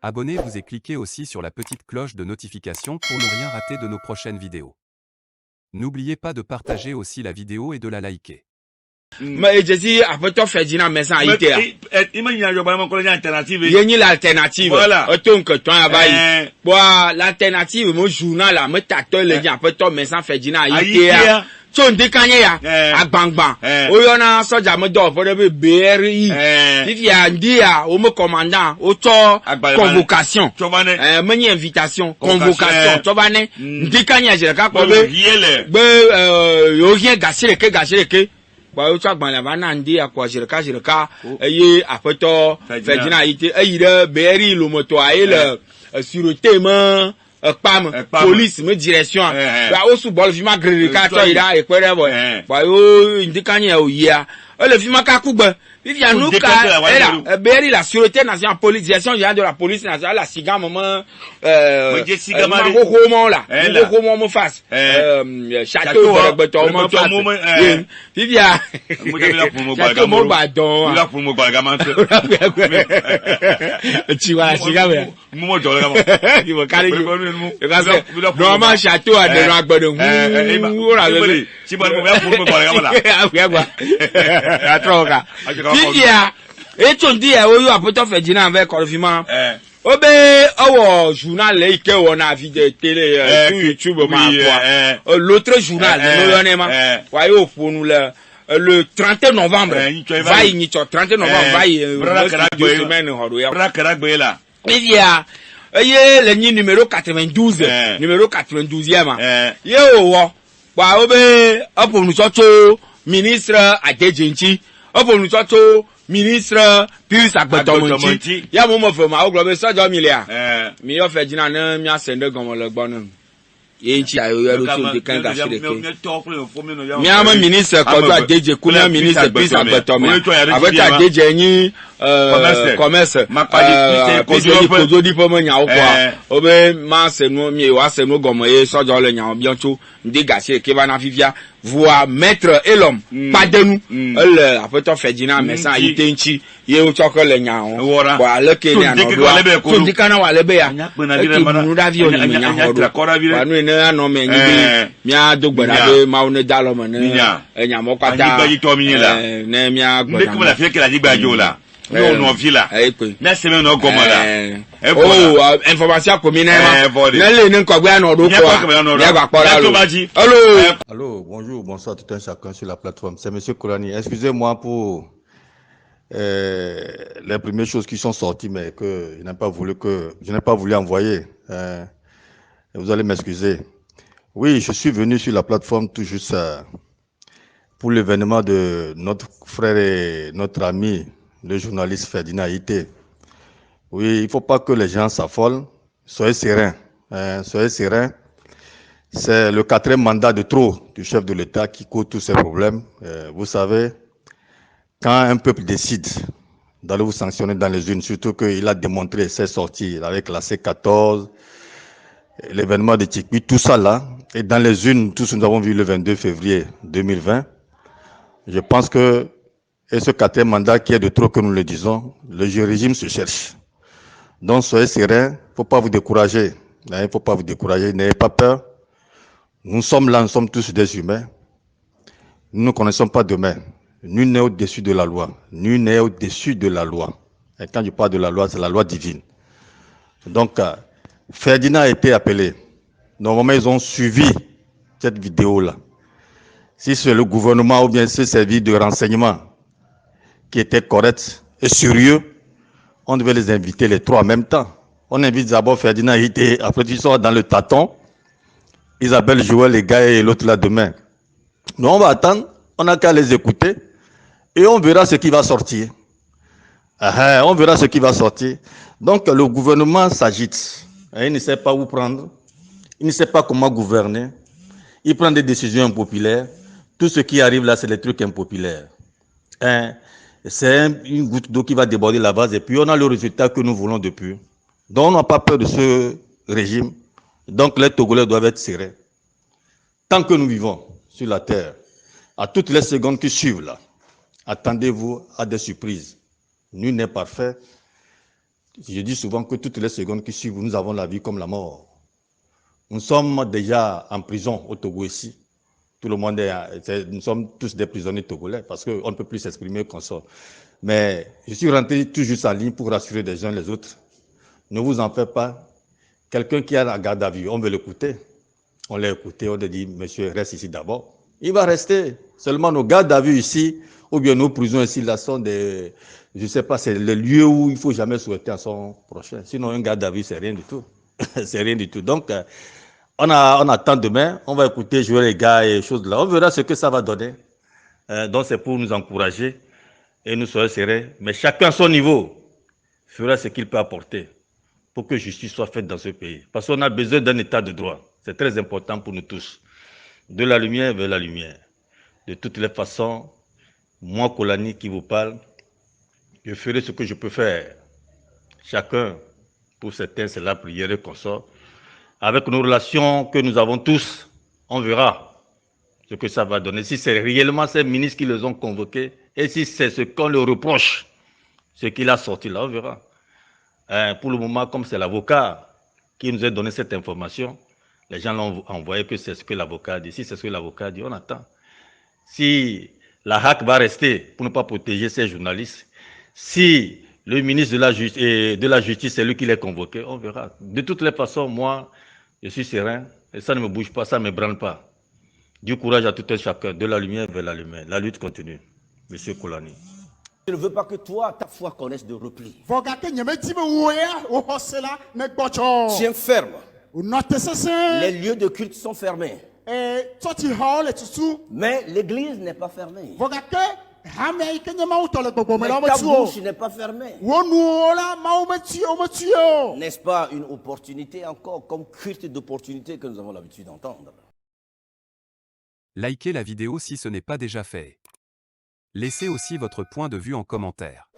Abonnez-vous et cliquez aussi sur la petite cloche de notification pour ne rien rater de nos prochaines vidéos. N'oubliez pas de partager aussi la vidéo et de la liker. Mais je dis, après toi, Ferdinand, mais ça a été. Alternative. Il y a l'alternative. Voilà. L'alternative, mon journal là, me tâte les gens, après toi, mais ça, Ferdinand a été. Aïe. So ndekanye ya agbangban oyo na soja mo do for be BRI if ya ndi ya o mo commandant o to convocation menye invitation convocation to bane ndekanye je ka ko be yo rien gâcher ba yo to agban la ba na ndi ya ko je ka eye apeto Ferdinand ite eyire BRI lo moto aye le sûreté mo Pam, police, me direction. Bah, au sous-bol, vima gréricateur, il a, et quoi, bah, yo, indicanye, ya. Le vima kakouba. Il y a nous, Berry, la sûreté nationale, police, direction, il y a de la police nationale, la siga, maman, Roman, là. Roman, mon face. Château, il y a, château, mon badon. Il a pour mon bagamant. Tu vois, la siga, mais. Il va caler. Normalement, château a des rags, badon. Si bon, pour mon bagamant. Atroka. Fifia, et tu dis, oui, à peut-être Ferdinand avec confinement. Obe, oh, journal, que on a vu de télé, sur YouTube, l'autre journal, voyez, pour nous le 31 novembre, va y 30 novembre, va y 2 semaines, Fifia, le numéro 92, numéro 92e, yo, bah, obe, pour nous sortir, ministre Adedjenchi, pour nous sortir, ministre Pius Agbetonmonti, ya momo fema, au globe, ça, doit milliard. Mais yo Ferdinand, mi a sende comme le bon. Yenchi a eu reçu de 15 gâchés. Mi a mon ministre, Kodo Adedje, Kuna ministre Pius Agbetonmonti, avec Adedjenchi, commerce, Kodo Dipomo Nyao kwa, obe, ma se no, mi wa se no gomoye, so dans le Nyao bientôt, des gâchés, qui va na vivia, voir maître et l'homme, pas de nous, après toi Ferdinand, mais ça, il t'enchi, il est au chocolat le Nyao, voilà, le Kenya, on dit qu'on a le béa, nous l'avions, nous n'avons mais mia dogbara maune dalomane enya mokata ne mia gbe comme la fille que la dit bajola non villa na semaine no gomola oh information commune na le ne ko gba na odo ko Allô, bonjour, bonsoir tout un chacun sur la plateforme. C'est monsieur Kourani. Excusez-moi pour les premières choses qui sont sorties mais que je n'ai pas voulu envoyer. Vous allez m'excuser. Oui, je suis venu sur la plateforme tout juste pour l'événement de notre frère et notre ami, le journaliste Ferdinand Aïté. Oui, il ne faut pas que les gens s'affolent. Soyez sereins. Soyez sereins. C'est le 4e mandat de trop du chef de l'État qui cause tous ces problèmes. Vous savez, quand un peuple décide d'aller vous sanctionner dans les urnes, surtout qu'il a démontré ses sorties avec la C14, l'événement de Tikpi, tout ça là, et dans les urnes, tous nous avons vu le 22 février 2020. Je pense que, et ce 4e mandat qui est de trop que nous le disons, le régime se cherche. Donc soyez sereins, il ne faut pas vous décourager. Il ne faut pas vous décourager, n'ayez pas peur. Nous sommes là, nous sommes tous des humains. Nous ne connaissons pas demain. Nul n'est au-dessus de la loi. Nul n'est au-dessus de la loi. Et quand je parle de la loi, c'est la loi divine. Donc, Ferdinand a été appelé. Normalement, ils ont suivi cette vidéo-là. Si c'est le gouvernement ou bien ce service de renseignement qui était correct et sérieux, on devait les inviter les trois en même temps. On invite d'abord Ferdinand Aïté, après ils sont dans le tâton. Isabelle Joël, les gars et l'autre là demain. Nous, on va attendre, on n'a qu'à les écouter et on verra ce qui va sortir. On verra ce qui va sortir. Donc, le gouvernement s'agite. Il ne sait pas où prendre. Il ne sait pas comment gouverner. Il prend des décisions impopulaires. Tout ce qui arrive là, c'est des trucs impopulaires. C'est une goutte d'eau qui va déborder la vase et puis on a le résultat que nous voulons depuis. Donc, on n'a pas peur de ce régime. Donc, les Togolais doivent être serrés. Tant que nous vivons sur la terre, à toutes les secondes qui suivent là, attendez-vous à des surprises. Nul n'est parfait. Je dis souvent que toutes les secondes qui suivent, nous avons la vie comme la mort. Nous sommes déjà en prison au Togo ici. Tout le monde nous sommes tous des prisonniers togolais parce qu'on ne peut plus s'exprimer comme ça. Mais je suis rentré tout juste en ligne pour rassurer les uns les autres. Ne vous en faites pas. Quelqu'un qui a la garde à vue, on veut l'écouter. On l'a écouté, on a dit, monsieur, reste ici d'abord. Il va rester. Seulement nos gardes à vue ici, ou bien nos prisons ici, là, sont des, je ne sais pas, c'est le lieu où il ne faut jamais souhaiter à son prochain. Sinon, un garde à vue, c'est rien du tout. C'est rien du tout. Donc, on attend demain, on va écouter, jouer les gars et choses là. On verra ce que ça va donner. Donc, c'est pour nous encourager et nous serons serrés. Mais chacun à son niveau fera ce qu'il peut apporter pour que justice soit faite dans ce pays. Parce qu'on a besoin d'un état de droit. C'est très important pour nous tous. De la lumière vers la lumière. De toutes les façons, moi, Kolani, qui vous parle, je ferai ce que je peux faire. Chacun, pour certains, c'est la prière et consort. Avec nos relations que nous avons tous, on verra ce que ça va donner. Si c'est réellement ces ministres qui les ont convoqués, et si c'est ce qu'on leur reproche, ce qu'il a sorti là, on verra. Pour le moment, comme c'est l'avocat qui nous a donné cette information, les gens l'ont envoyé que c'est ce que l'avocat dit. Si c'est ce que l'avocat dit, on attend. Si la HAC va rester pour ne pas protéger ces journalistes, si le ministre de la Justice, c'est lui qui les convoqué, on verra. De toutes les façons, moi, je suis serein et ça ne me bouge pas, ça ne me branle pas. Du courage à tout un chacun, de la lumière vers la lumière. La lutte continue. Monsieur Kolani. Je ne veux pas que toi, ta foi connaisse de repli. Tiens ferme. Les lieux de culte sont fermés. Mais l'église n'est pas fermée. Mais ta bouche n'est pas fermée. N'est-ce pas une opportunité encore, comme culte d'opportunité que nous avons l'habitude d'entendre? Likez la vidéo si ce n'est pas déjà fait. Laissez aussi votre point de vue en commentaire.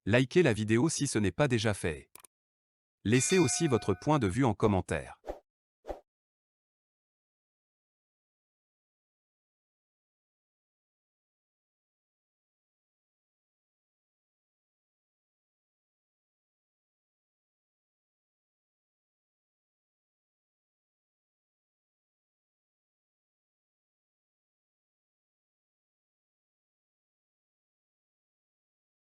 Likez la vidéo si ce n'est pas déjà fait. Laissez aussi votre point de vue en commentaire.